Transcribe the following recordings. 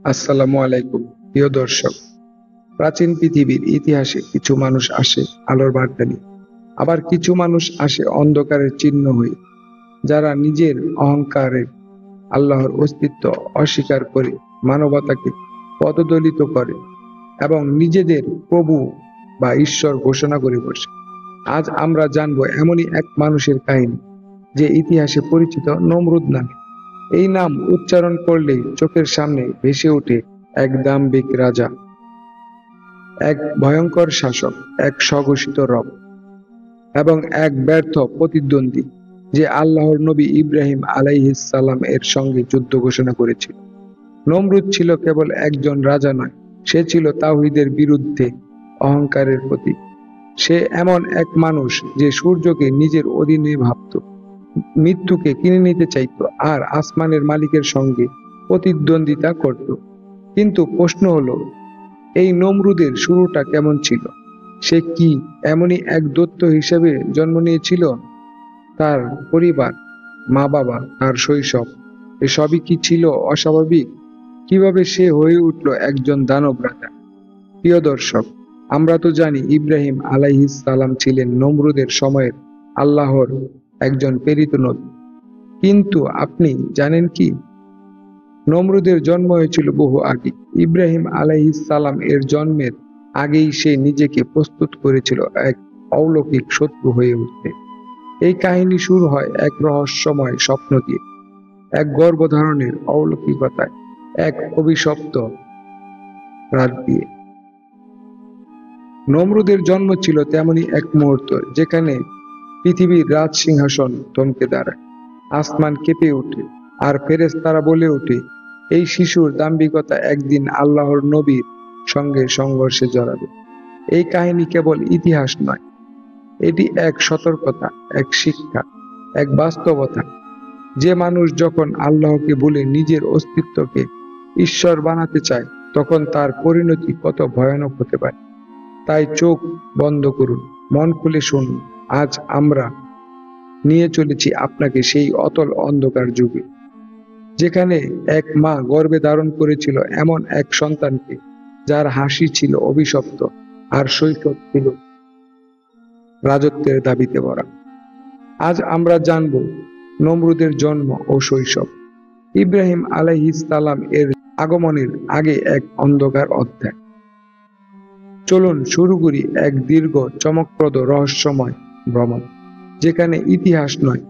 আসসালামু আলাইকুম প্রিয় দর্শক। প্রাচীন পৃথিবীর ইতিহাসে কিছু মানুষ আসে আলোর বার্তা নিয়ে, আবার কিছু মানুষ আসে অন্ধকারের চিহ্ন হয়ে, যারা নিজের অহংকারে আল্লাহর অস্তিত্ব অস্বীকার করে মানবতাকে পদদলিত করে এবং নিজেদের প্রভু বা ঈশ্বর ঘোষণা করে বসে। আজ আমরা জানবো এমনই এক মানুষের কাহিনী, যে ইতিহাসে পরিচিত নমরুদ নামে। এই নাম উচ্চারণ করলেই চোখের সামনে ভেসে ওঠে এক দাম্ভিক রাজা, এক ভয়ঙ্কর শাসক, এক স্বঘোষিত রব এবং এক ব্যর্থ প্রতিদ্বন্দ্বী, যে আল্লাহর নবী ইব্রাহিম আলাইহিস সালাম এর সঙ্গে যুদ্ধ ঘোষণা করেছিল। নমরুদ ছিল কেবল একজন রাজা নয়, সে ছিল তাওহীদের বিরুদ্ধে অহংকারের প্রতীক। সে এমন এক মানুষ যে সূর্যকে নিজের অধীনে ভাবত, মৃত্যুকে কিনে নিতে চাইত, আর আসমানের মালিকের সঙ্গে প্রতিদ্বন্দ্বিতা করত। কিন্তু প্রশ্ন হলো, এই নমরুদের শুরুটা কেমন ছিল? সে কি এমনই এক দৈত্য হিসেবে জন্ম নিয়েছিল? তার পরিবার, মা বাবা, তার শৈশব, এসবই কি ছিল অস্বাভাবিক? কিভাবে সে হয়ে উঠল একজন দানব রাজা? প্রিয় দর্শক, আমরা তো জানি ইব্রাহিম আলাইহিস সালাম ছিলেন নমরুদের সময়ের আল্লাহর একজন প্রেরিত নবী। কিন্তু আপনি জানেন কি, নমরুদের জন্ম হয়েছিল বহু আগে। ইব্রাহিম আলাইহিস সালাম এর জন্মের আগেই সে নিজেকে প্রস্তুত করেছিল এক অলৌকিক শত্রু হয়ে উঠতে। এই কাহিনী শুরু হয় এক রহস্যময় স্বপ্ন দিয়ে, এক গর্ভধারণের অলৌকিকতায়, এক অভিশপ্ত রাত দিয়ে। নমরুদের জন্ম ছিল তেমনই এক মুহূর্ত, যেখানে পৃথিবীর রাজ সিংহাসন থমকে দাঁড়ায়, আসমান কেঁপে ওঠে, আর ফেরেশতারা বলে ওঠে, এই শিশুর দাম্ভিকতা একদিন আল্লাহর নবীর সঙ্গে সংঘর্ষে জড়াবে। এই কাহিনী কেবল ইতিহাস নয়, এটি এক সতর্কতা, এক শিক্ষা, এক বাস্তবতা। যে মানুষ যখন আল্লাহকে ভুলে নিজের অস্তিত্বকে ঈশ্বর বানাতে চায়, তখন তার পরিণতি কত ভয়ানক হতে পারে। তাই চোখ বন্ধ করুন, মন খুলে শুনুন। আজ আমরা নিয়ে চলেছি আপনাকে সেই অতল অন্ধকার যুগে, যেখানে এক মা গর্ভে ধারণ করেছিল এমন এক সন্তানকে, যার হাসি ছিল অভিশপ্ত, আর শৈশব ছিল রাজত্বের দাবিতে ভরা। আজ আমরা জানব নমরুদের জন্ম ও শৈশব, ইব্রাহিম আলাইহিস সালাম এর আগমনের আগে এক অন্ধকার অধ্যায়। চলুন শুরু করি এক দীর্ঘ, চমকপ্রদ, রহস্যময় ভ্রমণ, যেখানে ইতিহাস নয়,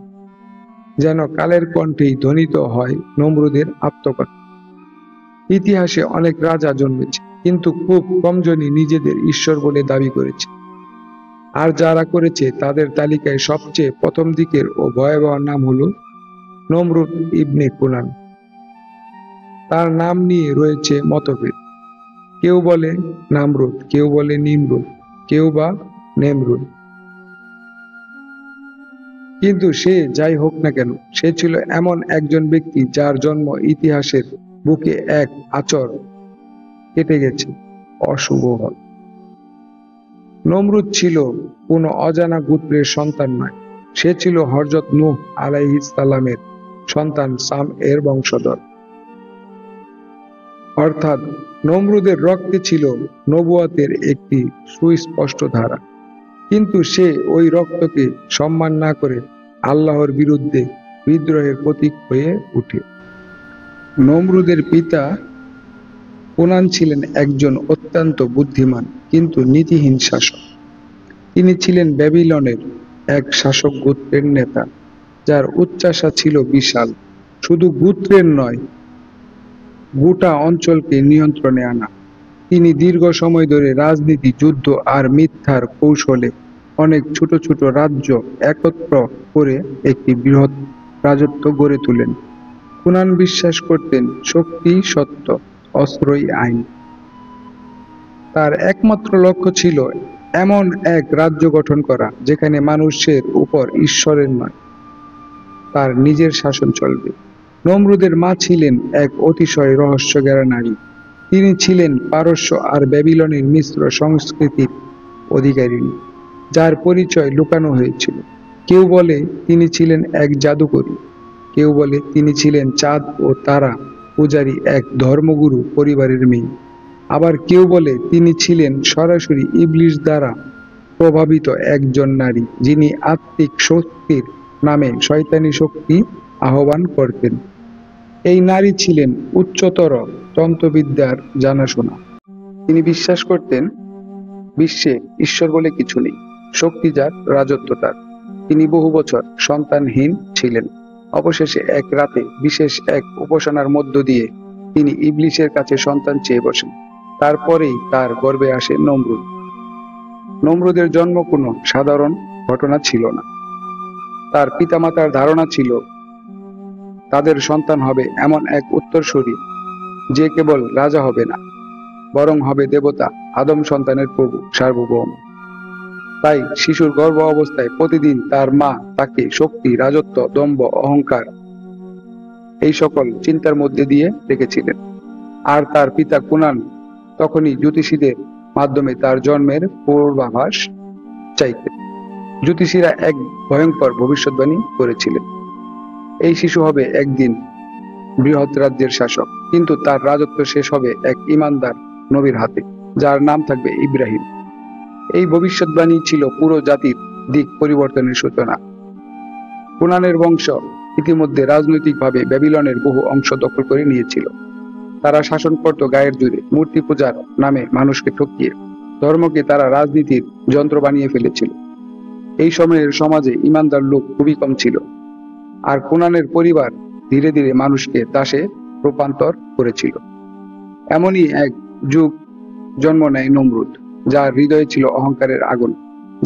যেন কালের কণ্ঠেই ধ্বনিত হয় নমরুদের আত্মকথা। ইতিহাসে অনেক রাজা জন্মেছে, কিন্তু খুব কমজনই নিজেদের ঈশ্বর বলে দাবি করেছে। আর যারা করেছে, তাদের তালিকায় সবচেয়ে প্রথম দিকের ও ভয়াবহ নাম হলো নমরুদ ইবনে কুনান। তার নাম নিয়ে রয়েছে মতভেদ। কেউ বলে নামরুদ, কেউ বলে নিমরুদ, কেউ বা নেমরুদ। কিন্তু সে যাই হোক না কেন, সে ছিল এমন একজন ব্যক্তি যার জন্ম ইতিহাসের বুকে এক আচর কেটে গেছে, অশুভ হল। নমরুদ ছিল কোনো অজানা গোত্রের সন্তান নয়, সে ছিল হযরত নূহ আলাইহিস সালামের সন্তান সাম এর বংশধর। অর্থাৎ নমরুদের রক্তে ছিল নবুয়তের একটি সুস্পষ্ট ধারা। কিন্তু সে ওই রক্তকে সম্মান না করে আল্লাহর বিরুদ্ধে বিদ্রোহের প্রতীক হয়ে ওঠে। নমরুদের পিতা কুনান ছিলেন একজন অত্যন্ত বুদ্ধিমান কিন্তু নীতিহীন শাসক। তিনি ছিলেন ব্যাবিলনের এক শাসক গোত্রের নেতা, যার উচ্চাশা ছিল বিশাল। শুধু গোত্রের নয়, গোটা অঞ্চলকে নিয়ন্ত্রণে আনা। তিনি দীর্ঘ সময় ধরে রাজনীতি, যুদ্ধ আর মিথ্যার কৌশলে অনেক ছোট ছোট রাজ্য একত্র করে একটি বৃহৎ রাজত্ব গড়ে তোলেন। কুনান বিশ্বাস করতেন, শক্তি সত্য, অস্ত্রই আইন। তার একমাত্র লক্ষ্য ছিল এমন এক রাজ্য গঠন করা, যেখানে মানুষের উপর ঈশ্বরের নয়, তার নিজের শাসন চলবে। নমরুদের মা ছিলেন এক অতিশয় রহস্যঘেরা নারী। তিনি ছিলেন পারস্য আর ব্যাবিলনের মিশ্র সংস্কৃতির অধিকারিণী, যার পরিচয় লুকানো হয়েছিল। কেউ বলে তিনি ছিলেন এক জাদুকরী, কেউ বলে তিনি ছিলেন চাঁদ ও তারা পূজারী এক ধর্মগুরু পরিবারের মেয়ে। আবার কেউ বলে তিনি ছিলেন সরাসরি ইবলিস দ্বারা প্রভাবিত একজন নারী, যিনি আত্মিক শক্তির নামে শয়তানি শক্তি আহ্বান করতেন। এই নারী ছিলেন উচ্চতর তন্ত্রবিদ্যার জানাশোনা। তিনি বিশ্বাস করতেন বিশ্বে ঈশ্বর বলে কিছু নেই, শক্তি যার, রাজত্ব তার। তিনি বহু বছর সন্তানহীন ছিলেন। অবশেষে এক রাতে বিশেষ এক উপাসনার মধ্য দিয়ে তিনি ইবলিসের কাছে সন্তান চেয়ে বসেন। তারপরেই তার গর্ভে আসে নমরুদ। নমরুদের জন্ম কোনো সাধারণ ঘটনা ছিল না। তার পিতামাতার ধারণা ছিল তাদের সন্তান হবে এমন এক উত্তরসূরি যে কেবল রাজা হবে না, বরং হবে দেবতা, আদম সন্তানের প্রভু, সার্বভৌম। তাই শিশুর গর্ভ অবস্থায় প্রতিদিন তার মা তাকে শক্তি, রাজত্ব, দম্ভ, অহংকার এই সকল চিন্তার মধ্যে দিয়ে রেখেছিলেন। আর তার পিতা কুনান তখনই জ্যোতিষীদের মাধ্যমে তার জন্মের পূর্বাভাস চাইতেন। জ্যোতিষীরা এক ভয়ঙ্কর ভবিষ্যৎবাণী করেছিলেন, এই শিশু হবে একদিন বৃহৎ রাজ্যের শাসক, কিন্তু তার রাজত্ব শেষ হবে এক ইমানদার নবীর হাতে, যার নাম থাকবে ইব্রাহিম। এই ভবিষ্যৎবাণী ছিল পুরো জাতির দিক পরিবর্তনের সূচনা। কুনানের বংশ ইতিমধ্যে রাজনৈতিকভাবে ব্যাবিলনের বহু অংশ দখল করে নিয়েছিল। তারা শাসন করত গায়ের জোরে, মূর্তি পূজার নামে মানুষকে ঠকিয়ে। ধর্মকে তারা রাজনীতির যন্ত্র বানিয়ে ফেলেছিল। এই সময়ের সমাজে ইমানদার লোক খুবই কম ছিল, আর কুনানের পরিবার ধীরে ধীরে মানুষকে দাসে রূপান্তর করেছিল। এমনই এক যুগ জন্ম নেয় নমরুদ, যার হৃদয়ে ছিল অহংকারের আগুন,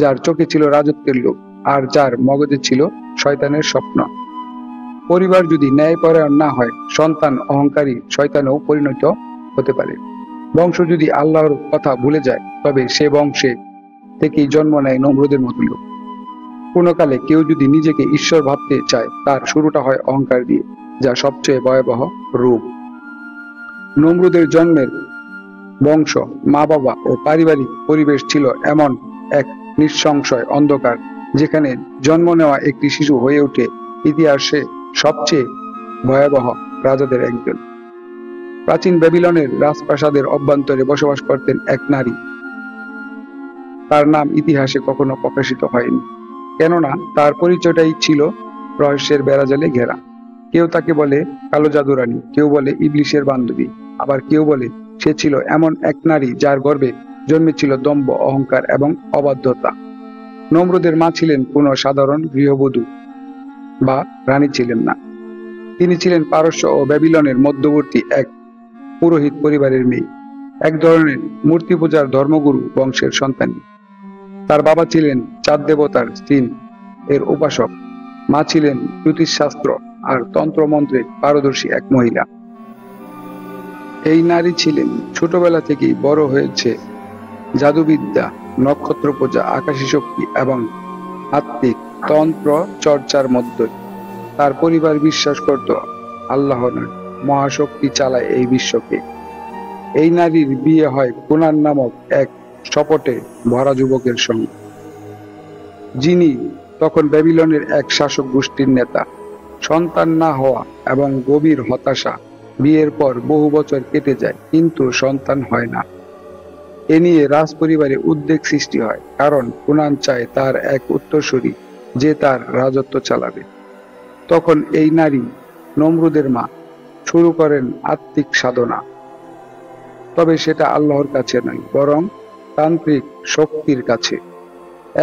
যার চোখে ছিল রাজত্বের লোভ, আর যার মগজে ছিল শয়তানের স্বপ্ন। পরিবার যদি ন্যায়পরায়ণ না হয়, সন্তান অহংকারী শয়তানেও পরিণত হতে পারে। বংশ যদি আল্লাহর কথা ভুলে যায়, তবে সে বংশে থেকেই জন্ম নেয় নমরুদের মতো লোক। কোনো কালে কেউ যদি নিজেকে ঈশ্বর ভাবতে চায়, তার শুরুটা হয় অহংকার দিয়ে, যা সবচেয়ে ভয়াবহ রূপ। নমরুদের জন্মের বংশ, মা বাবা ও পারিবারিক পরিবেশ ছিল এমন এক নিঃসংশয় অন্ধকার, যেখানে জন্ম নেওয়া একটি শিশু হয়ে ওঠে ইতিহাসে সবচেয়ে ভয়াবহ রাজাদের একজন। প্রাচীন ব্যাবিলনের রাজপ্রাসাদের অভ্যন্তরে বসবাস করতেন এক নারী। তার নাম ইতিহাসে কখনো প্রকাশিত হয়নি, কেননা তার পরিচয়টাই ছিল রহস্যের বেড়াজালে ঘেরা। কেউ তাকে বলে কালো জাদুরানী, কেউ বলে ইবলিশের বান্ধবী, আবার কেউ বলে সে ছিল এমন এক নারী যার গর্ভে জন্মেছিল দম্ভ, অহংকার এবং অবাধ্যতা। নমরুদের মা ছিলেন কোনো সাধারণ গৃহবধূ বা রানী ছিলেন না। তিনি ছিলেন পারস্য ও ব্যাবিলনের মধ্যবর্তী এক পুরোহিত পরিবারের মেয়ে, এক ধরনের মূর্তি পূজার ধর্মগুরু বংশের সন্তানী। তার বাবা ছিলেন চাঁদ দেবতার সিন এর উপাসক, মা ছিলেন জ্যোতিষশাস্ত্র আর তন্ত্রমন্ত্রে পারদর্শী এক মহিলা। এই নারী ছিলেন ছোটবেলা থেকেই বড় হয়েছে জাদুবিদ্যা, নক্ষত্র পূজা, আকাশী শক্তি এবং আত্মিক তন্ত্র চর্চার মধ্যে। তার পরিবার বিশ্বাস করত আল্লাহ নয়, মহাশক্তি চালায় এই বিশ্বকে। এই নারীর বিয়ে হয় কুনান নামক এক শপটে ভরা যুবকের সঙ্গে, যিনি তখন ব্যাবিলনের এক শাসক গোষ্ঠীর নেতা। সন্তান না হওয়া এবং গভীর হতাশা। বিয়ের পর বহু বছর কেটে যায়, কিন্তু সন্তান হয় না। এ নিয়ে রাজপরিবারে উদ্বেগ সৃষ্টি হয়, কারণ কুনান চায় তার এক উত্তরসূরি যে তার রাজত্ব চালাবে। তখন এই নারী, নমরুদের মা, শুরু করেন আত্মিক সাধনা। তবে সেটা আল্লাহর কাছে নয়, বরং তান্ত্রিক শক্তির কাছে।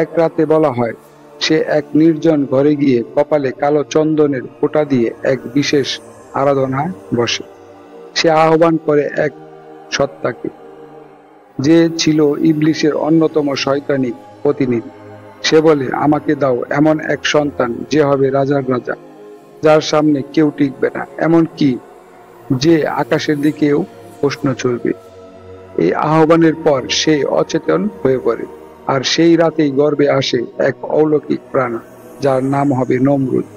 এক রাতে বলা হয়, সে এক নির্জন ঘরে গিয়ে কপালে কালো চন্দনের ফোঁটা দিয়ে এক বিশেষ আরাধনায় বসে। সে আহ্বান করে এক সত্তাকে, যে ছিল ইবলিশের অন্যতম শয়তানি প্রতিনিধি। সে বলে, আমাকে দাও এমন এক সন্তান যে হবে রাজার রাজা, যার সামনে কেউ টিকবে না, এমনকি যে আকাশের দিকেও প্রশ্ন ছুড়বে। এই আহ্বানের পর সে অচেতন হয়ে পড়ে, আর সেই রাতেই গর্ভে আসে এক অলৌকিক প্রাণ, যার নাম হবে নমরুদ।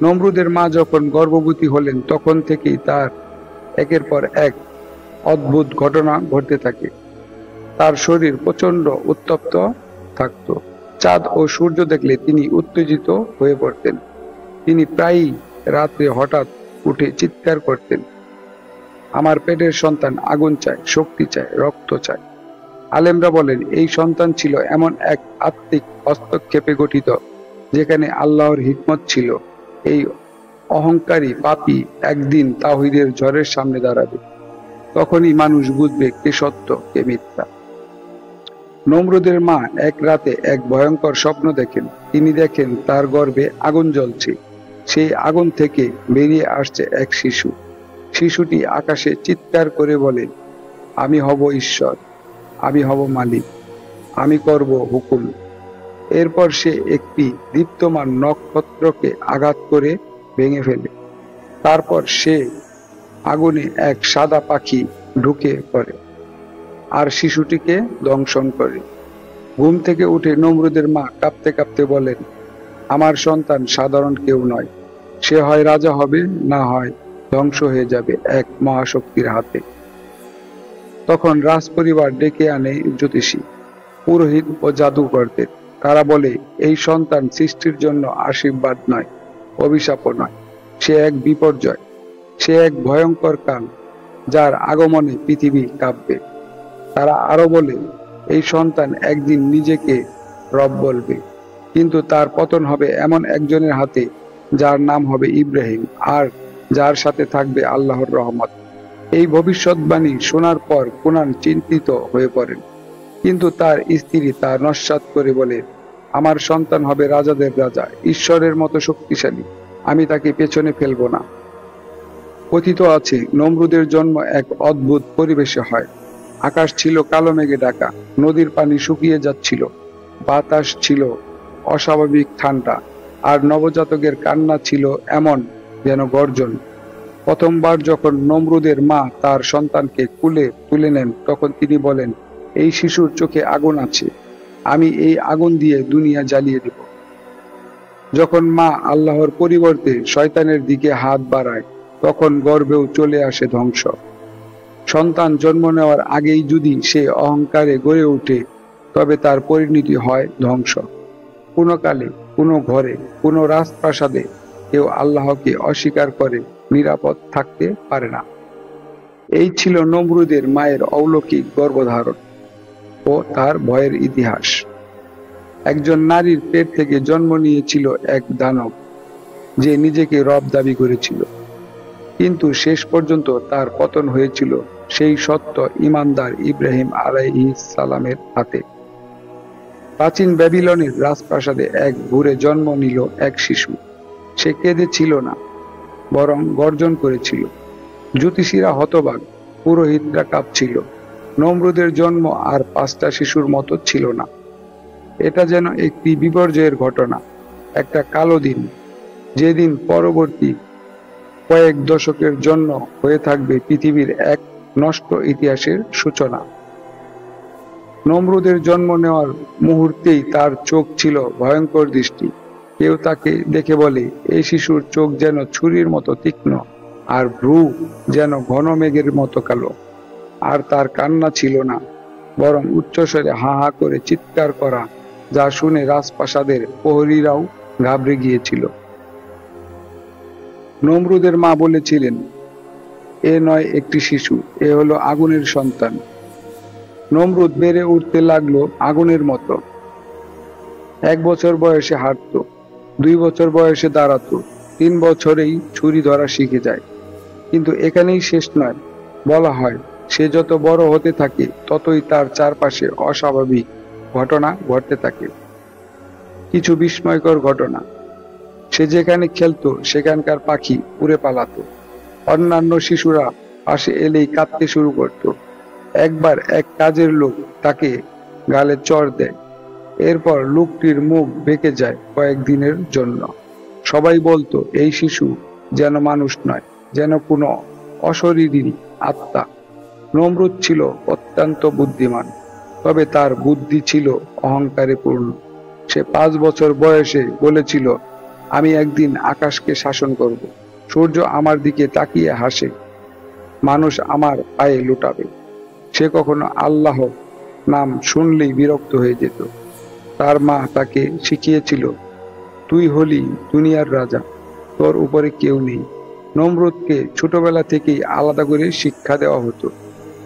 নমরুদের মা যখন গর্ভবতী হলেন, তখন থেকেই তার একের পর এক অদ্ভুত ঘটনা ঘটতে থাকে। তার শরীর প্রচন্ড উত্তপ্ত থাকত। চাঁদ ও সূর্য দেখলে তিনি উত্তেজিত হয়ে পড়তেন। তিনি প্রায়ই রাত্রে হঠাৎ উঠে চিৎকার করতেন, আমার পেটের সন্তান আগুন চায়, শক্তি চায়, রক্ত চায়। আলেমরা বলেন এই সন্তান ছিল এমন এক আত্মিক হস্তক্ষেপে গঠিত যেখানে আল্লাহর হিকমত ছিল। এই অহংকারী পাপী একদিন তাওহীদের ঝড়ের সামনে দাঁড়াবে। তখনই মানুষ বুঝবে কে সত্য কে মিথ্যা। নমরুদের মা এক রাতে এক ভয়ঙ্কর স্বপ্ন দেখেন। তিনি দেখেন তার গর্ভে আগুন জ্বলছে। সেই আগুন থেকে বেরিয়ে আসছে এক শিশু। শিশুটি আকাশে চিৎকার করে বলে, আমি হব ঈশ্বর, আমি হব মালিক, আমি করব হুকুম। এরপর সে একটি দীপ্তমান নক্ষত্রকে আঘাত করে ভেঙে ফেলে। তারপর সে আগুনে এক সাদা পাখি ঢুকে পড়ে আর শিশুটিকে দংশন করে। ঘুম থেকে উঠে নমরুদের মা কাঁপতে কাঁপতে বলেন, আমার সন্তান সাধারণ কেউ নয়, সে হয় রাজা হবে, না হয় ধ্বংস হয়ে যাবে এক মহাশক্তির হাতে। তখন রাজপরিবার ডেকে আনে জ্যোতিষী, পুরোহিত ও জাদুকরদের। তারা বলে এই সন্তান সৃষ্টির জন্য আশীর্বাদ নয়, অভিশাপও নয়, সে এক বিপর্যয়, সে এক ভয়ঙ্কর কাল যার আগমনে পৃথিবী কাঁপবে। তারা আরো বলে এই সন্তান একদিন নিজেকে রব বলবে, কিন্তু তার পতন হবে এমন একজনের হাতে যার নাম হবে ইব্রাহিম, আর যার সাথে থাকবে আল্লাহর রহমত। এই ভবিষ্যৎবাণী শোনার পর কুনান চিন্তিত হয়ে পড়েন, কিন্তু তার স্ত্রী তা নস্যাৎ করে বলে, আমার সন্তান হবে রাজাদের রাজা, ঈশ্বরের মতো শক্তিশালী, আমি তাকে পেছনে ফেলবো না। কথিত আছে নমরুদের জন্ম এক অদ্ভুত পরিবেশে হয়। আকাশ ছিল কালো মেঘে ঢাকা, নদীর পানি শুকিয়ে যাচ্ছিল, বাতাস ছিল অস্বাভাবিক ঠান্ডা, আর নবজাতকের কান্না ছিল এমন যেন গর্জন। প্রথমবার যখন নমরুদের মা তার সন্তানকে কুলে তুলে নেন, তখন তিনি বলেন, এই শিশুর চোখে আগুন আছে, আমি এই আগুন দিয়ে দুনিয়া জ্বালিয়ে দেব। যখন মা আল্লাহর পরিবর্তে শয়তানের দিকে হাত বাড়ায়, তখন গর্ভেও চলে আসে ধ্বংস। সন্তান জন্ম নেওয়ার আগেই যদি সে অহংকারে গড়ে ওঠে, তবে তার পরিণতি হয় ধ্বংস। কোনো কালে, কোনো ঘরে, কোনো রাজপ্রাসাদে কেউ আল্লাহকে অস্বীকার করে নিরাপদ থাকতে পারে না। এই ছিল নমরুদের মায়ের অলৌকিক গর্ভধারণ ও তার ভয়ের ইতিহাস। একজন নারীর পেট থেকে জন্ম নিয়েছিল এক দানব, যে নিজেকে রব দাবি করেছিল, কিন্তু শেষ পর্যন্ত তার পতন হয়েছিল সেই সত্য ঈমানদার ইব্রাহিম আলাইহিস সালামের হাতে। প্রাচীন ব্যাবিলনের রাজপ্রাসাদে এক ভোরে জন্ম নিল এক শিশু। সে কেঁদেছিল না, বরং গর্জন করেছিল। জ্যোতিষীরা হতবাক, পুরোহিতরা কাঁপছিল। নমরুদের জন্ম আর 5টা শিশুর মতো ছিল না। এটা যেন একটি বিপর্যয়ের ঘটনা, একটা কালো দিন, যেদিন পরবর্তী কয়েক দশকের জন্য হয়ে থাকবে পৃথিবীর এক নষ্ট ইতিহাসের সূচনা। নমরুদের জন্ম নেওয়ার মুহূর্তেই তার চোখ ছিল ভয়ঙ্কর দৃষ্টি। কেউ তাকে দেখে বলে, এই শিশুর চোখ যেন ছুরির মতো তীক্ষ্ণ, আর ভ্রু যেন ঘন মেঘের মতো কালো। আর তার কান্না ছিল না, বরং উচ্চস্বরে হা হা করে চিৎকার করা, যা শুনে রাজপ্রাসাদের প্রহরীরাও ঘাবড়ে গিয়েছিল। নমরুদের মা বলেছিলেন, এ নয় একটি শিশু, এ হলো আগুনের সন্তান। নমরুদ বেড়ে উঠতে লাগলো আগুনের মতো। 1 বছর বয়সে হাঁটতো, 2 বছর বয়সে দাঁড়াতো, 3 বছরেই ছুরি ধরা শিখে যায়। কিন্তু এখানেই শেষ নয়। বলা হয় সে যত বড় হতে থাকে, ততই তার চারপাশে অস্বাভাবিক ঘটনা ঘটতে থাকে। কিছু বিস্ময়কর ঘটনা। সে যেখানে খেলতো সেখানকার পাখি উড়ে পালাতো। অন্যান্য শিশুরা পাশে এলেই কাঁদতে শুরু করত। একবার এক কাজের লোক তাকে গালে চড় দেয়। এরপর লোকটির মুখ বেঁকে যায় কয়েকদিনের জন্য। সবাই বলতো এই শিশু যেন মানুষ নয়, যেন কোনো অশরীরী আত্মা। নমরুদ ছিল অত্যন্ত বুদ্ধিমান, তবে তার বুদ্ধি ছিল অহংকারে পূর্ণ। সে 5 বছর বয়সে বলেছিল, আমি একদিন আকাশকে শাসন করব, সূর্য আমার দিকে তাকিয়ে হাসে, মানুষ আমার পায়ে লুটাবে। সে কখনো আল্লাহ নাম শুনলেই বিরক্ত হয়ে যেত। তার মা তাকে শিখিয়েছিল, তুই হলি দুনিয়ার রাজা, তোর উপরে কেউ নেই। নমরুদকে ছোটবেলা থেকেই আলাদা করে শিক্ষা দেওয়া হতো।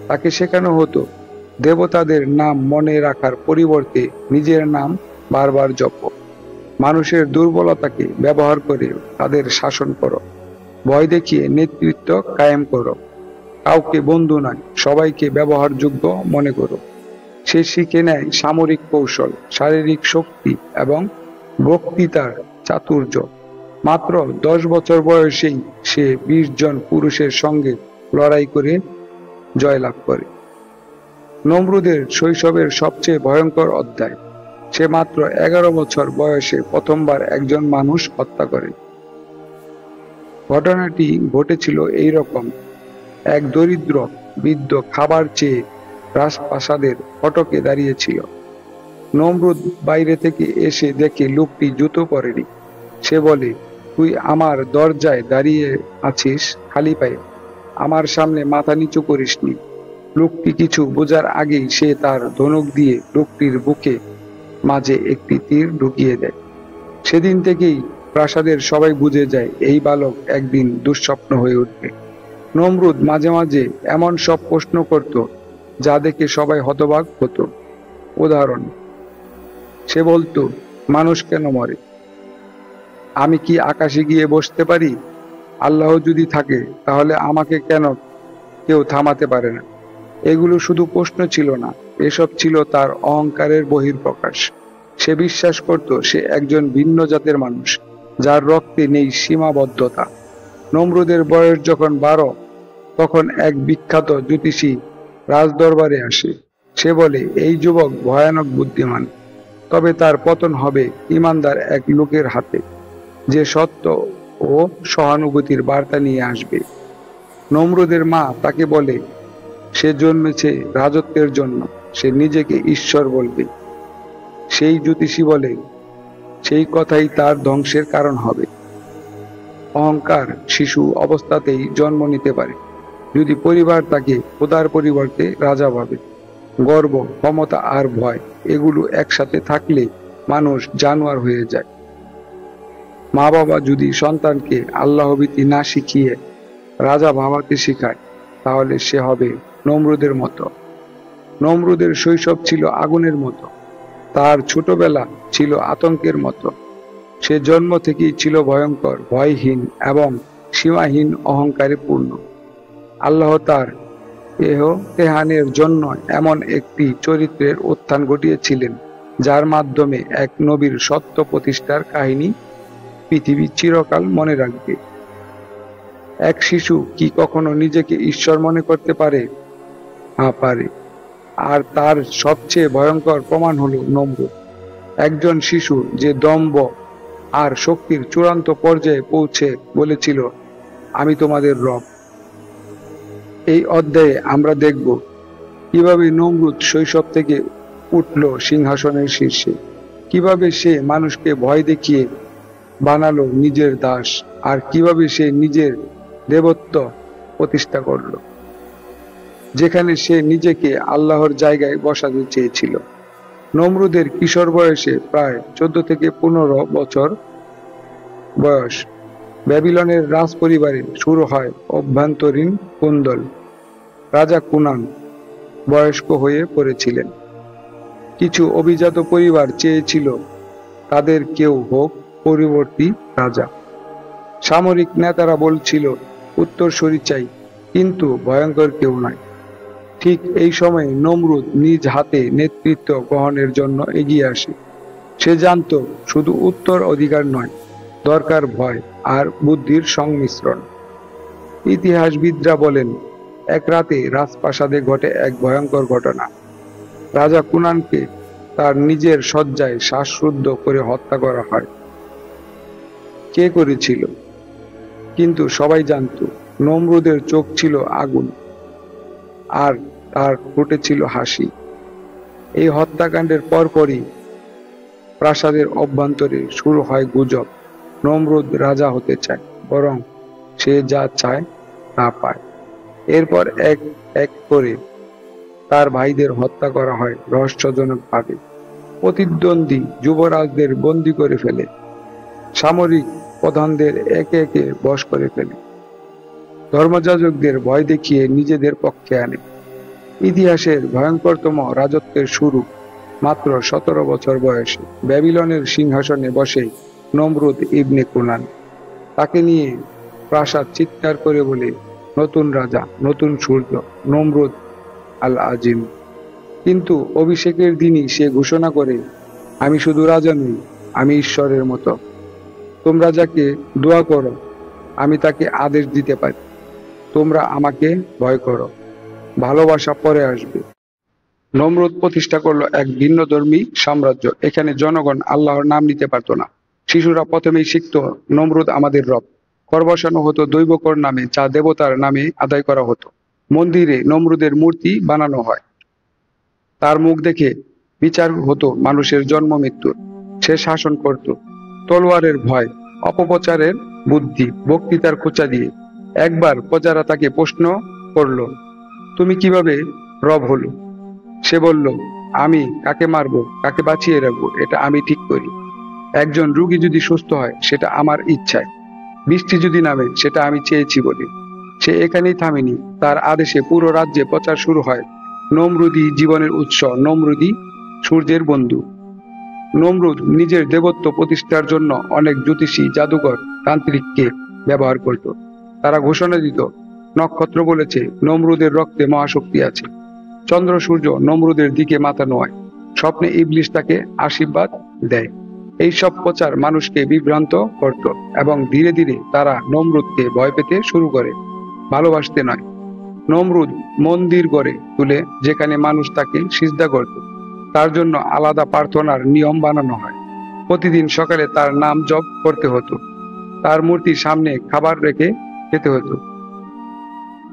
তাকে শেখানো হতো, দেবতাদের নাম মনে রাখার পরিবর্তে নিজের নাম বারবার জপো। মানুষের দুর্বলতাকে ব্যবহার করে তাদের শাসন করো। ভয় দেখিয়ে নেতৃত্ব কায়েম করো। কাউকে বন্ধু নয়, সবাইকে ব্যবহারযোগ্য মনে করো। সে শিখে নেয় সামরিক কৌশল, শারীরিক শক্তি এবং বক্তৃতার চাতুর্য। মাত্র 10 বছর বয়সেই সে 20 জন পুরুষের সঙ্গে লড়াই করে জয়লাভ করে। নমরুদের শৈশবের সবচেয়ে ভয়ঙ্কর অধ্যায়। সে মাত্র 11 বছর বয়সে প্রথমবার একজন মানুষ হত্যা করে। ঘটনাটি ঘটেছিল এই রকম: এক দরিদ্র বৃদ্ধ খাবার চেয়ে রাজপ্রাসাদের ফটকে দাঁড়িয়েছিল। নমরুদ বাইরে থেকে এসে দেখে লোকটি জুতো পরেনি। সে বলে, তুই আমার দরজায় দাঁড়িয়ে আছিস খালি পায়ে, আমার সামনে মাথা নিচু করিসনি। লোকটি কিছু বোঝার আগেই সে তার ধনুক দিয়ে লোকটির বুকে মাঝে একটি তীর ঢুকিয়ে দেয়। সেদিন থেকেই প্রাসাদের সবাই বুঝে যায় এই বালক একদিন দুঃস্বপ্ন হয়ে উঠবে। নমরুদ মাঝে মাঝে এমন সব প্রশ্ন করত যা দেখে সবাই হতবাক হতো। উদাহরণ: সে বলতো, মানুষ কেন মরে? আমি কি আকাশে গিয়ে বসতে পারি? আল্লাহ যদি থাকে তাহলে আমাকে কেন কেউ থামাতে পারে না? এগুলো শুধু প্রশ্ন ছিল না, এসব ছিল তার অহংকারের বহিঃপ্রকাশ। সে বিশ্বাস করত সে একজন ভিন্ন জাতের মানুষ, যার রক্তে নেই সীমাবদ্ধতা। নমরুদের বয়স যখন 12, তখন এক বিখ্যাত জ্যোতিষী রাজদরবারে আসে। সে বলে, এই যুবক ভয়ানক বুদ্ধিমান, তবে তার পতন হবে ইমানদার এক লোকের হাতে, যে সত্য ও সহানুভূতির বার্তা নিয়ে আসবে। নমরুদের মা তাকে বলে, সে জন্মেছে রাজত্বের জন্য, সে নিজেকে ঈশ্বর বলবে। সেই জ্যোতিষী বলে, সেই কথাই তার ধ্বংসের কারণ হবে। অহংকার শিশু অবস্থাতেই জন্ম নিতে পারে, যদি পরিবার তাকে খোদার পরিবর্তে রাজা ভাবে। গর্ব, ক্ষমতা আর ভয়, এগুলো একসাথে থাকলে মানুষ জানোয়ার হয়ে যায়। মা বাবা যদি সন্তানকে আল্লাহভীতি না শিখিয়ে রাজা ভাবাতে শেখায়, তাহলে সে হবে নমরুদের মতো। নমরুদের শৈশব ছিল আগুনের মতো, তার ছোটবেলা ছিল আতঙ্কের মতো। সে জন্ম থেকেই ছিল ভয়ঙ্কর, ভয়হীন এবং সীমাহীন অহংকারে পূর্ণ। আল্লাহ তার ইমতিহানের জন্য এমন একটি চরিত্রের উত্থান ঘটিয়েছিলেন, যার মাধ্যমে এক নবীর সত্য প্রতিষ্ঠার কাহিনী পৃথিবী চিরকাল মনে রাখবে। এক শিশু কি কখনো নিজেকে ঈশ্বর মনে করতে পারে? হ্যাঁ, পারে। আর তার সবচেয়ে ভয়ঙ্কর প্রমাণ হলো নমরুদ, একজন শিশু যে দম্ভ আর শক্তির চূড়ান্ত পর্যায়ে পৌঁছে বলেছিল, আমি তোমাদের রব। এই অধ্যায়ে আমরা দেখব কিভাবে নমরুদ শৈশব থেকে উঠল সিংহাসনের শীর্ষে, কিভাবে সে মানুষকে ভয় দেখিয়ে বানালো নিজের দাস, আর কিভাবে সে নিজের দেবত্ব প্রতিষ্ঠা করল, যেখানে সে নিজেকে আল্লাহর জায়গায় বসাতে চেয়েছিল। নমরুদের কিশোর বয়সে, প্রায় 14 থেকে 15 বছর বয়স, ব্যাবিলনের রাজ পরিবারে শুরু হয় অভ্যন্তরীণ কোন্দল। রাজা কুনান বয়স্ক হয়ে পড়েছিলেন। কিছু অভিজাত পরিবার চেয়েছিল তাদের কেউ হোক পরবর্তী রাজা। সামরিক নেতারা বলছিল, উত্তরসূরি চাই, কিন্তু ভয়ঙ্কর কেউ নয়। ঠিক এই সময়ে নমরুদ নিজ হাতে নেতৃত্ব গ্রহণের জন্য এগিয়ে আসে। সে জানত শুধু উত্তর অধিকার নয়, দরকার ভয় আর বুদ্ধির সংমিশ্রণ। ইতিহাসবিদরা বলেন, এক রাতে রাজপ্রাসাদে ঘটে এক ভয়ঙ্কর ঘটনা। রাজা কুনানকে তার নিজের শয্যায় শ্বাসরুদ্ধ করে হত্যা করা হয়। কে করেছিল? কিন্তু সবাই জানত, নমরুদের চোখ ছিল আগুন আর তার ঠোঁটে ছিল হাসি। এই হত্যাকাণ্ডের পরপরই প্রাসাদের অভ্যন্তরে শুরু হয় গুজব, নমরুদ রাজা হতে চায়, বরং সে যা চায় তা পায়। এরপর এক এক করে তার ভাইদের হত্যা করা হয় রহস্যজনকভাবে। প্রতিদ্বন্দ্বী যুবরাজদের বন্দী করে ফেলে, সামরিক প্রধানদের একে একে বশ করে ফেলে। ধর্মযাজকদের ভয় দেখিয়ে নিজেদের পক্ষে আনে। ইতিহাসের ভয়ঙ্করতম রাজত্বের শুরু মাত্র 17 বছর বয়সে ব্যাবিলনের সিংহাসনে বসে নমরুদ ইবনে কুনান। তাকে নিয়ে প্রাসাদ চিৎকার করে বলে, নতুন রাজা, নতুন সূর্য, নমরুদ আল আজিম। কিন্তু অভিষেকের দিনই সে ঘোষণা করে, আমি শুধু রাজা নই, আমি ঈশ্বরের মতো। তোমরা যাকে দোয়া করো আমি তাকে আদেশ দিতে পারি। তোমরা আমাকে ভয় করো, ভালোবাসা পরে আসবে। নমরুদ প্রতিষ্ঠা করলো এক ভিন্নধর্মী সাম্রাজ্য। এখানে জনগণ আল্লাহর নাম নিতে পারত না। শিশুরা প্রথমেই শিখত, নমরুদ আমাদের রব। কর বসানো হতো দৈবকর নামে, যা দেবতার নামে আদায় করা হতো। মন্দিরে নমরুদের মূর্তি বানানো হয়, তার মুখ দেখে বিচার হতো মানুষের জন্ম মৃত্যুর। সে শাসন করত তলোয়ারের ভয়, অপপ্রচারের বুদ্ধি, বক্তৃতার খোঁচা দিয়ে। একবার প্রজারা তাকে প্রশ্ন করল, তুমি কিভাবে রব হলো? সে বলল, আমি কাকে মারবো, কাকে বাঁচিয়ে রাখবো, এটা আমি ঠিক করি। একজন রোগী যদি সুস্থ হয়, সেটা আমার ইচ্ছায়। বৃষ্টি যদি নামে, সেটা আমি চেয়েছি বলে। সে এখানেই থামেনি, তার আদেশে পুরো রাজ্যে প্রচার শুরু হয়, নমরুদই জীবনের উৎস, নমরুদই সূর্যের বন্ধু। নমরুদ নিজের দেবত্ব প্রতিষ্ঠার জন্য অনেক জ্যোতিষী, জাদুকর, তান্ত্রিককে ব্যবহার করত। তারা ঘোষণা দিত, নক্ষত্র বলেছে নমরুদের রক্তে মহাশক্তি আছে, চন্দ্র সূর্য নমরুদের দিকে মাথা নোয়ায়, স্বপ্নে ইবলিশ তাকে আশীর্বাদ দেয়। এই সব প্রচার মানুষকে বিভ্রান্ত করত এবং ধীরে ধীরে তারা নমরুদকে ভয় পেতে শুরু করে, ভালোবাসতে নয়। নমরুদ মন্দির গড়ে তুলে, যেখানে মানুষ তাকে সিজদা করত। তার জন্য আলাদা প্রার্থনার নিয়ম বানানো হয়। প্রতিদিন সকালে তার নাম জপ করতে হতো, তার মূর্তির সামনে খাবার রেখে খেতে হতো।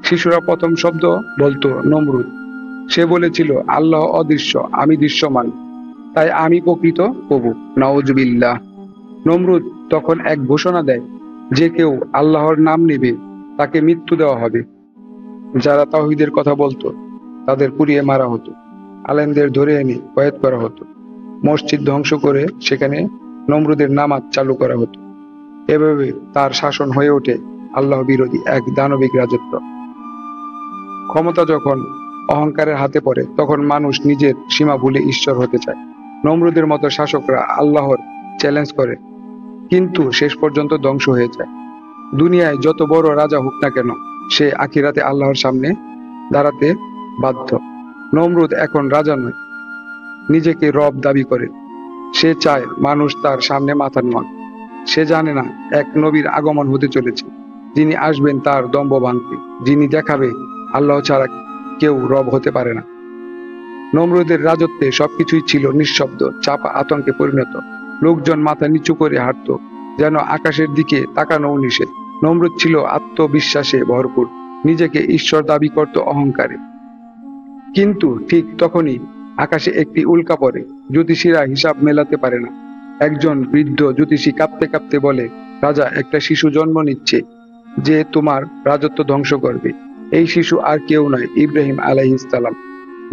শিশুরা প্রথম শব্দ বলতো নমরুদ। সে বলেছিল, আল্লাহ অদৃশ্য, আমি দৃশ্যমান, তাই আমি প্রকৃত প্রভু। নাউজুবিল্লাহ। নমরুদ তখন এক ঘোষণা দেয়, যে কেউ আল্লাহর নাম নেবে তাকে মৃত্যু দেওয়া হবে। যারা তাওহীদের কথা বলতো তাদের পুড়িয়ে মারা হতো, আলেমদের ধরে এনে কয়েদ করা হতো, মসজিদ ধ্বংস করে সেখানে নমরুদের নামাজ চালু করা হতো। এভাবে তার শাসন হয়ে ওঠে আল্লাহ বিরোধী এক দানবিক রাজত্ব। ক্ষমতা যখন অহংকারের হাতে পড়ে, তখন মানুষ নিজের সীমা ভুলে ঈশ্বর হতে চায়। নমরুদের মতো শাসকরা আল্লাহর চ্যালেঞ্জ করে, কিন্তু শেষ পর্যন্ত ধ্বংস হয়ে যায়। দুনিয়ায় যত বড় রাজা হোক না কেন, সে আখিরাতে আল্লাহর সামনে দাঁড়াতে বাধ্য। নমরুদ এখন রাজা নয়, নিজেকে রব দাবি করে। সে চায় মানুষ তার সামনে মাথা নোয়াক। সে জানে না এক নবীর আগমন হতে চলেছে, যিনি আসবেন তার দম্ভ ভাঙতে, যিনি দেখাবে আল্লাহ ছাড়া কেউ রব হতে পারে না। নমরুদের রাজত্বে সবকিছুই ছিল নিঃশব্দ, চাপা আতঙ্কে পরিণত। লোকজন মাথা নিচু করে হাঁটত, যেন আকাশের দিকে তাকানোও নিষেধ। নমরুদ ছিল আত্মবিশ্বাসে ভরপুর, নিজেকে ঈশ্বর দাবি করত অহংকারে। কিন্তু ঠিক তখনই আকাশে একটি উল্কা পড়ে। জ্যোতিষীরা হিসাব মেলাতে পারে না। একজন বৃদ্ধ জ্যোতিষী কাঁপতে কাঁপতে বলে, রাজা, একটা শিশু জন্ম নিচ্ছে যে তোমার রাজত্ব ধ্বংস করবে। এই শিশু আর কেউ নয়, ইব্রাহিম আলাইহিস সালাম।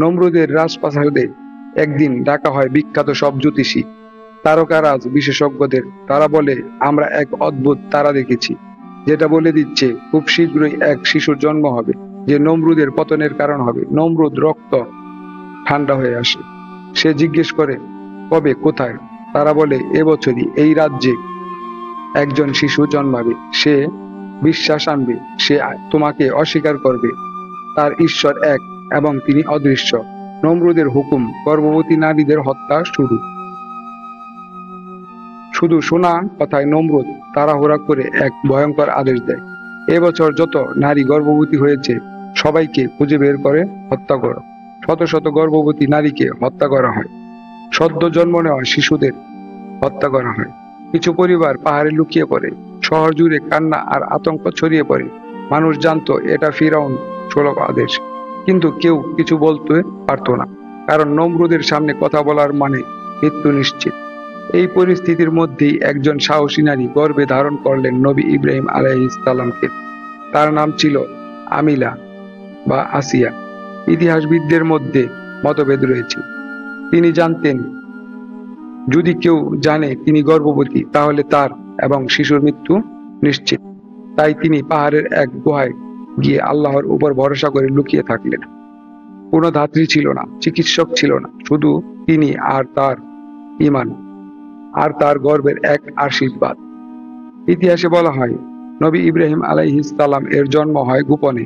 নমরুদের রাজপ্রাসাদে একদিন ডাকা হয় বিখ্যাত সব জ্যোতিষী, তারকারাজ বিশেষজ্ঞদের। তারা বলে, আমরা এক অদ্ভুত তারা দেখেছি, যেটা বলে দিচ্ছে খুব শীঘ্রই এক শিশুর জন্ম হবে, যে নমরুদের পতনের কারণ হবে। নমরুদ রক্ত ঠান্ডা হয়ে আসে। সে জিজ্ঞেস করে, কবে, কোথায়? তারা বলে, এবছরই এই রাজ্যে একজন শিশু জন্মাবে। সে বিশ্বাস আনবে, সে তোমাকে অস্বীকার করবে। তার ঈশ্বর এক এবং তিনি অদৃশ্য। নমরুদের হুকুম, গর্ভবতী নারীদের হত্যা শুরু। শুধু শোনা কথায় নমরুদ তাড়াহুড়া করে এক ভয়ঙ্কর আদেশ দেয়, এবছর যত নারী গর্ভবতী হয়েছে সবাইকে খুঁজে বের করে হত্যা করো। শত শত গর্ভবতী নারীকে হত্যা করা হয়, সদ্য জন্ম নেওয়া শিশুদের হত্যা করা হয়। কিছু পরিবার পাহাড়ে লুকিয়ে পড়ে। শহর জুড়ে কান্না আর আতঙ্ক ছড়িয়ে পড়ে। মানুষ জানতো এটা ফিরাউন সুলভ আদেশ, কিন্তু কেউ কিছু বলতে পারতো না, কারণ নমরুদের সামনে কথা বলার মানে মৃত্যু নিশ্চিত। এই পরিস্থিতির মধ্যেই একজন সাহসী নারী গর্ভে ধারণ করলেন নবী ইব্রাহিম আলাইহিস সালামকে। তার নাম ছিল আমিলা বা আসিয়া। ইতিহাসবিদদের মধ্যে মতভেদ রয়েছে। তিনি জানতেন, যদি কেউ জানে তিনি গর্ভবতী, তাহলে তার এবং শিশুর মৃত্যু নিশ্চিত। তাই তিনি পাহাড়ের এক গুহায় গিয়ে আল্লাহর উপর ভরসা করে লুকিয়ে থাকলেন। কোনো ধাত্রী ছিল না, চিকিৎসক ছিল না, শুধু তিনি আর তার ঈমান আর তার গর্বের এক আশীর্বাদ। ইতিহাসে বলা হয়, নবী ইব্রাহিম আলাইহিস সালাম এর জন্ম হয় গোপনে,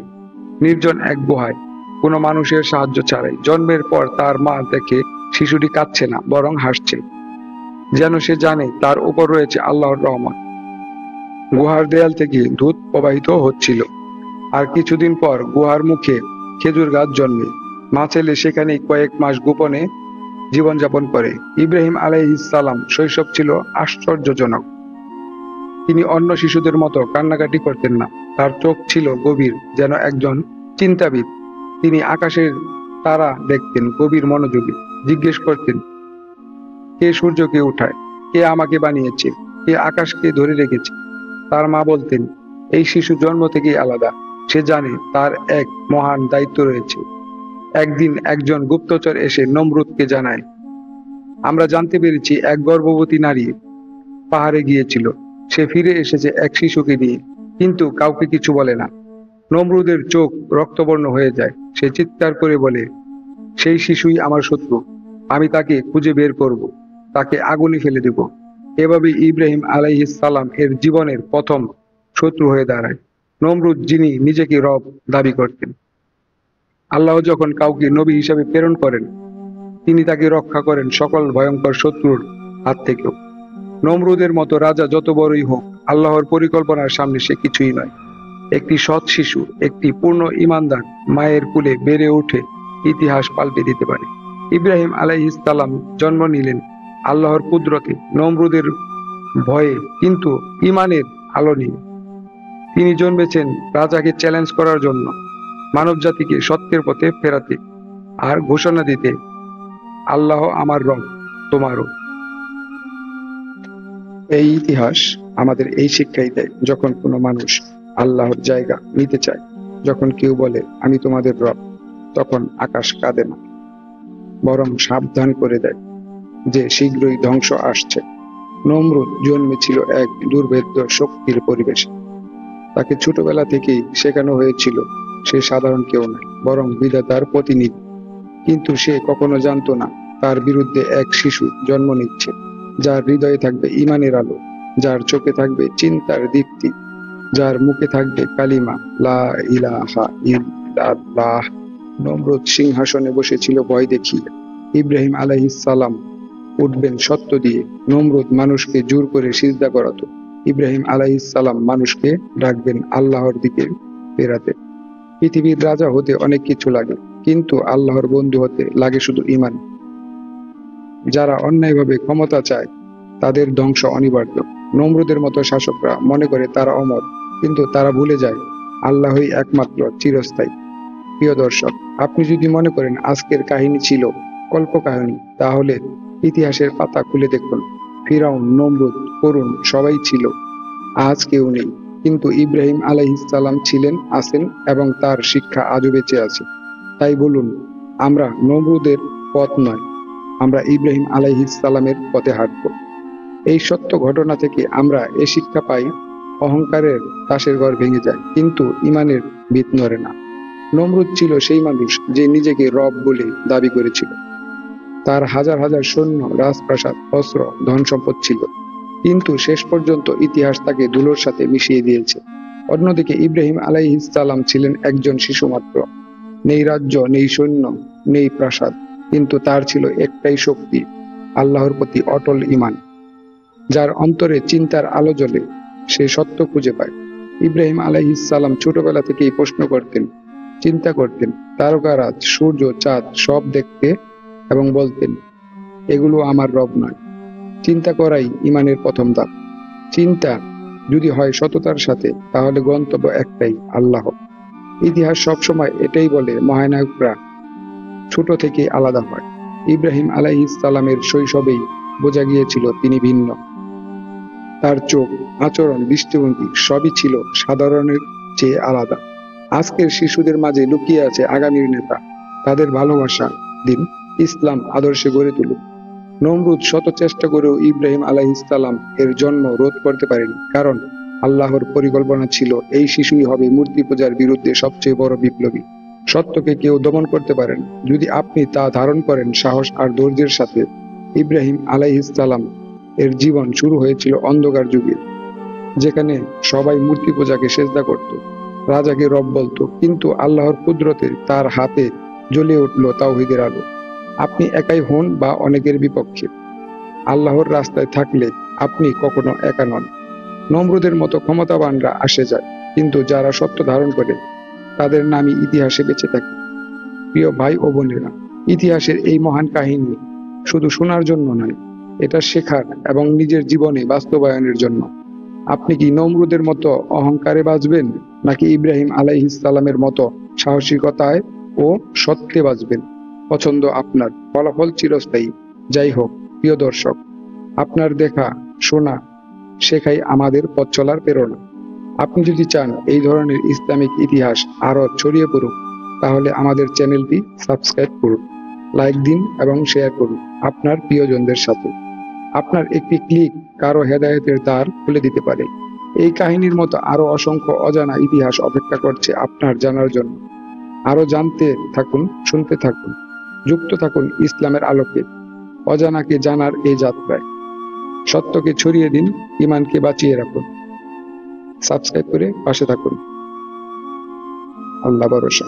নির্জন এক গুহায়, কোনো মানুষের সাহায্য ছাড়াই। জন্মের পর তার মা দেখে শিশুটি কাঁদছে না, বরং হাসছে, যেন সে জানে তার উপর রয়েছে আল্লাহর রহমত। গুহার দেয়াল থেকে দুধ প্রবাহিত হচ্ছিল। আর কিছুদিন পর গুহার মুখে খেজুর গাছ জন্মে। মা ছেলে সেখানেই কয়েক মাস গোপনে জীবনযাপন করে। ইব্রাহিম আলাইহিস সালাম শৈশব ছিল আশ্চর্যজনক। তিনি অন্য শিশুদের মতো কান্নাকাটি করতেন না। তার চোখ ছিল গভীর, যেন একজন চিন্তাবিদ। তিনি আকাশের তারা দেখতেন গভীর মনোযোগে, জিজ্ঞেস করতেন, কে সূর্যকে উঠায়, কে আমাকে বানিয়েছে, কে আকাশকে ধরে রেখেছে। তার মা বলতেন, এই শিশু জন্ম থেকেই আলাদা, সে জানে তার এক মহান দায়িত্ব রয়েছে। একদিন একজন গুপ্তচর এসে নমরুদকে জানায়, আমরা জানতে পেরেছি এক গর্ভবতী নারী পাহাড়ে গিয়েছিল। সে ফিরে এসেছে এক শিশুকে নিয়ে, কিন্তু কাউকে কিছু বলে না। নমরুদের চোখ রক্তবর্ণ হয়ে যায়। সে চিৎকার করে বলে, সেই শিশুই আমার শত্রু, আমি তাকে খুঁজে বের করব, তাকে আগুনে ফেলে দেব। এভাবে ইব্রাহিম আলাইহিস সালাম এর জীবনের প্রথম শত্রু হয়ে দাঁড়ায়। নমরুদ, যিনি নিজেকে রব দাবি করতেন। আল্লাহ যখন কাউকে নবী হিসাবে প্রেরণ করেন, তিনি তাকে রক্ষা করেন সকল ভয়ঙ্কর শত্রুর হাত থেকেও। নমরুদের মতো রাজা যত বড়ই হোক, আল্লাহর পরিকল্পনার সামনে সে কিছুই নয়। একটি সৎ শিশু, একটি পূর্ণ ঈমানদার মায়ের কুলে বেড়ে উঠে ইতিহাস পাল্টে দিতে পারে। ইব্রাহিম আলাইহিস সালাম জন্ম নিলেন আল্লাহর কুদরতে, নমরুদের ভয়ে, কিন্তু ঈমানের আলো নিয়ে। তিনি জন্মেছেন রাজাকে চ্যালেঞ্জ করার জন্য, মানব জাতিকে সত্যের পথে ফেরাতে, আর ঘোষণা দিতে, আল্লাহ আমার রব, তোমারও। এই ইতিহাস আমাদের এই শিক্ষাই দেয়, যখন কোনো মানুষ আল্লাহর জায়গা নিতে চায়, যখন কেউ বলে আমি তোমাদের রব, তখন আকাশ কাঁদে না, বরং সাবধান করে দেয় যে শীঘ্রই ধ্বংস আসছে। নমরুদ জন্মেছিল এক দুর্ভেদ্য শক্তির পরিবেশে। তাকে ছোটবেলা থেকেই শেখানো হয়েছিল সে সাধারণ কেউ নয়, বরং বিধাতার প্রতিনিধি। কিন্তু সে কখনো জানতো না তার বিরুদ্ধে এক শিশু জন্ম নিচ্ছে, যার হৃদয়ে থাকবে ঈমানের আলো, যার চোখে থাকবে চিন্তার দীপ্তি, যার মুখে থাকবে কালিমা লা ইলাহা ইল্লাল্লাহ। নমরুদ সিংহাসনে বসেছিল ভয় দেখিয়ে, ইব্রাহিম আলাইহিস সালাম উঠবেন সত্য দিয়ে। নমরুদ মানুষকে জোর করে সিজদা করাতো, ইব্রাহিম আলাইহিস সালাম মানুষকে ডাকবেন আল্লাহর দিকে ফেরাতে। পৃথিবীর রাজা হতে অনেক কিছু লাগে, কিন্তু আল্লাহর বন্ধু হতে লাগে শুধু ঈমান। যারা অন্যায়ভাবে ক্ষমতা চায়, তাদের ধ্বংস অনিবার্য। নমরুদের মতো শাসকরা মনে করে তারা অমর, কিন্তু তারা ভুলে যায় আল্লাহই একমাত্র চিরস্থায়ী। প্রিয় দর্শক, আপনি যদি মনে করেন আজকের কাহিনী ছিল কল্পকাহিনী, তাহলে ইতিহাসের পাতা খুলে দেখুন। ফিরাউন, নমরুদ, করুন সবাই ছিল, আজ কেউ নেই। কিন্তু ইব্রাহিম আলাইহিস সালাম ছিলেন, আছেন, এবং তার শিক্ষা আজও বেঁচে আছে। তাই বলুন, আমরা নমরুদের পথ নয়, আমরা ইব্রাহিম আলাইহিস সালামের পথে হাঁটব। এই সত্য ঘটনা থেকে আমরা এ শিক্ষা পাই, অহংকারের তাসের ঘর ভেঙে যায়, কিন্তু ঈমানের ভিত নড়ে না। নমরুদ ছিল সেই মানুষ যে নিজেকে রব বলে দাবি করেছিল। তার হাজার হাজার সৈন্য, রাজপ্রাসাদ, অস্ত্র, ধন সম্পদ ছিল, কিন্তু শেষ পর্যন্ত ইতিহাস তাকে ধুলোর সাথে মিশিয়ে দিয়েছে। অন্যদিকে ইব্রাহিম আলাইহিস সালাম ছিলেন একজন শিশু মাত্র। নেই রাজ্য, নেই সৈন্য, নেই প্রাসাদ, কিন্তু তার ছিল একটাই শক্তি, আল্লাহর প্রতি অটল ঈমান। যার অন্তরে চিন্তার আলো জ্বলে, সে সত্য খুঁজে পায়। ইব্রাহিম আলাইহিস সালাম ছোটবেলা থেকেই প্রশ্ন করতেন, চিন্তা করতেন, তারকারাজ, সূর্য, চাঁদ সব দেখতে এবং বলতেন, এগুলো আমার রব নয়। চিন্তা করাই ঈমানের প্রথম ধাপ। চিন্তা যদি হয় সততার সাথে, তাহলে গন্তব্য একটাই, আল্লাহ। ইতিহাস সবসময় এটাই বলে, মহানায়করা ছোট থেকে আলাদা হয়। ইব্রাহিম আলাইহিস সালামের শৈশবেই বোঝা গিয়েছিল তিনি ভিন্ন। তার চোখ, আচরণ, দৃষ্টিভঙ্গি সবই ছিল সাধারণের চেয়ে আলাদা। আজকের শিশুদের মাঝে লুকিয়ে আছে আগামীর নেতা। তাদের ভালোবাসা দিন, ইসলাম আদর্শে গড়ে তুলুন। নমরুদ শত চেষ্টা করেও ইব্রাহিম আলাইহিস সালাম এর জন্ম রোধ করতে পারেনি, কারণ আল্লাহর পরিকল্পনা ছিল এই শিশুই হবে মূর্তি পূজার বিরুদ্ধে সবচেয়ে বড় বিপ্লবী। সত্যকে কেউ দমন করতে পারেন যদি আপনি তা ধারণ করেন সাহস আর ধৈর্যের সাথে। ইব্রাহিম আলাইহিস সালাম এর জীবন শুরু হয়েছিল অন্ধকার যুগে, যেখানে সবাই মূর্তি পূজাকে সেজদা করত, রাজাকে রব বলতো, কিন্তু আল্লাহর কুদরতে তার হাতে জ্বলে উঠল তাওহীদের আলো। আপনি একাই হন বা অনেকের বিপক্ষে, আল্লাহর রাস্তায় থাকলে আপনি কখনো একা নন। নমরুদের মতো ক্ষমতাবানরা আসে যায়, কিন্তু যারা সত্য ধারণ করে তাদের নামই ইতিহাসে বেঁচে থাকে। প্রিয় ভাই ও বোনেরা, ইতিহাসের এই মহান কাহিনী শুধু শোনার জন্য নয়, এটা শেখার এবং নিজের জীবনে বাস্তবায়নের জন্য। আপনি কি নমরুদের মতো অহংকারে বাঁচবেন, নাকি ইব্রাহিম আলাইহিস সালামের মতো সাহসিকতায় ও সত্যে বাঁচবেন? পছন্দ আপনার, ফলাফল চিরস্থায়ী। যাই হোক, প্রিয় দর্শক, আপনার দেখা, শোনা, শেখাই আমাদের পথ চলার প্রেরণা। আপনি যদি চান এই ধরনের ইসলামিক ইতিহাস আরো ছড়িয়ে পড়ুক, তাহলে আমাদের চ্যানেলটি সাবস্ক্রাইব করুন, লাইক দিন এবং শেয়ার করুন আপনার প্রিয়জনদের সাথে। আপনার একটি ক্লিক কারো হেদায়েতের দ্বার খুলে দিতে পারে। এই কাহিনীর মতো আরো অসংখ্য অজানা ইতিহাস অপেক্ষা করছে আপনার জানার জন্য। আরো জানতে থাকুন, শুনতে থাকুন, যুক্ত থাকুন ইসলামের আলোকে, অজানাকে জানার এই যাত্রায়। সত্যকে ছড়িয়ে দিন, ইমানকে বাঁচিয়ে রাখুন। সাবস্ক্রাইব করে পাশে থাকুন। আল্লাহ ভরসা।